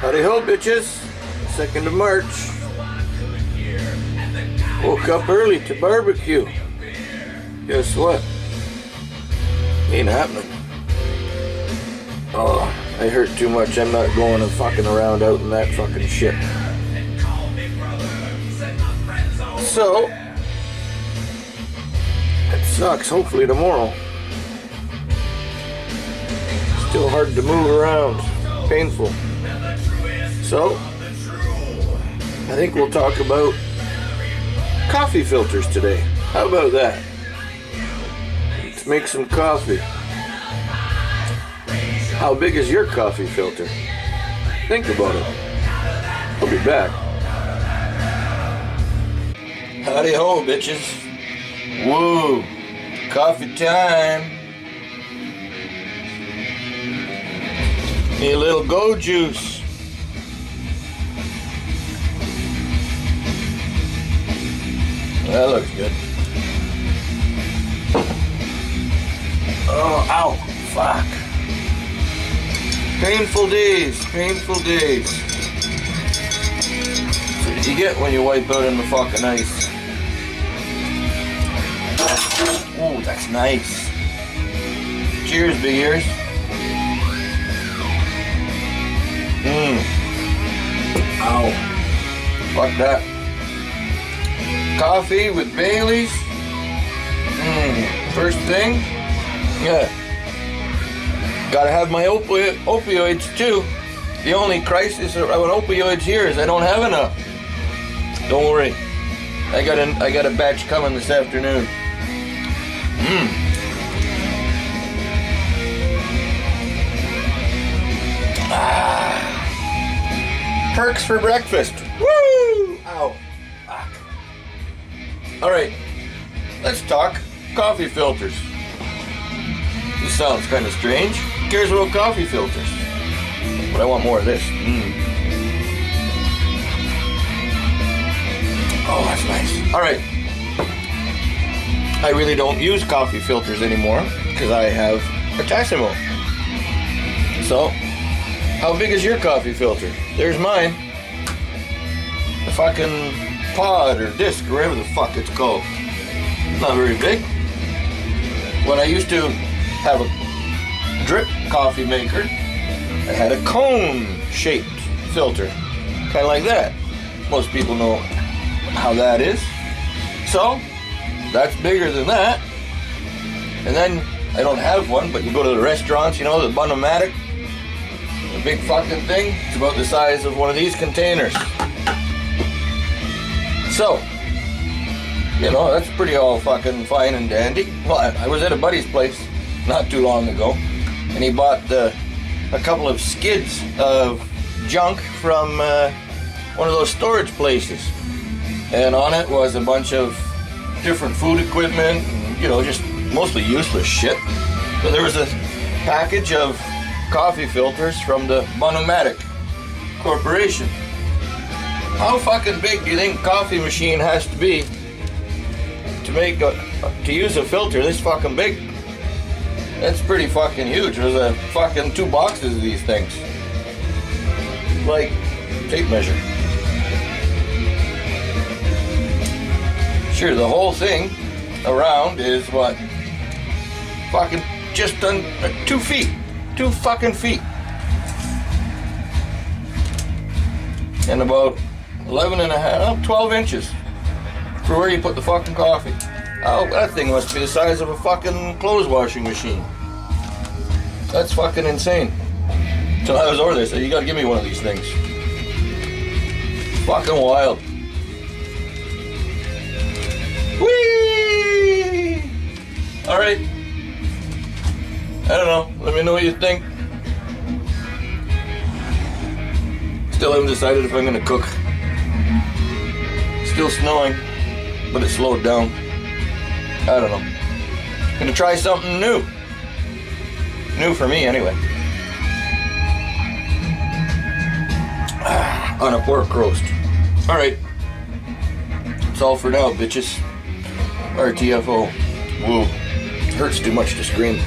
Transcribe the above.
Howdy ho, bitches. 2nd of March. Woke up early to barbecue. Guess what? Ain't happening. Oh, I hurt too much. I'm not going and fucking around out in that fucking shit. So, it sucks. Hopefully tomorrow. Still hard to move around. Painful. So, I think we'll talk about coffee filters today. How about that? Let's make some coffee. How big is your coffee filter? Think about it. I'll be back. Howdy ho, bitches. Woo! Coffee time. Need a little go juice. That looks good. Oh, ow, fuck. Painful days, painful days. That's what you get when you wipe out in the fucking ice. Oh, that's nice. Cheers, big ears. Ow. Fuck that. Coffee with Bailey's. First thing. Yeah. Gotta have my opioids too. The only crisis around opioids here is I don't have enough. Don't worry. I got a batch coming this afternoon. Perks for breakfast. Woo! Ow. Fuck. Alright. Let's talk coffee filters. This sounds kind of strange. Who cares about coffee filters? But I want more of this. Oh, that's nice. Alright. I really don't use coffee filters anymore because I have a Tassimo. So, how big is your coffee filter? There's mine. The fucking pod or disc or whatever the fuck it's called. Not very big. When I used to have a drip coffee maker, I had a cone-shaped filter. Kind of like that. Most people know how that is. So, that's bigger than that. And then, I don't have one, but you go to the restaurants, you know, the Bunn-O-Matic. The big fucking thing. It's about the size of one of these containers. So, you know, that's pretty all fucking fine and dandy. Well, I was at a buddy's place not too long ago, and he bought a couple of skids of junk from one of those storage places. And on it was a bunch of different food equipment, and, you know, just mostly useless shit. But there was a package of coffee filters from the Bunn-O-Matic Corporation. How fucking big do you think a coffee machine has to be to use a filter this fucking big? That's pretty fucking huge. There's a fucking 2 boxes of these things. Like tape measure. Sure, the whole thing around is what? Fucking just 2 feet. 2 fucking feet. And about 11 and a half, 12 inches for where you put the fucking coffee. Oh, that thing must be the size of a fucking clothes washing machine. That's fucking insane. So I was over there, so you gotta give me one of these things. Fucking wild. Whee! Alright. I don't know. Let me know what you think. Still haven't decided if I'm gonna cook. Still snowing, but it slowed down. I don't know. Gonna try something new. New for me, anyway. On a pork roast. Alright. That's all for now, bitches. RTFO. Woo. Hurts too much to scream.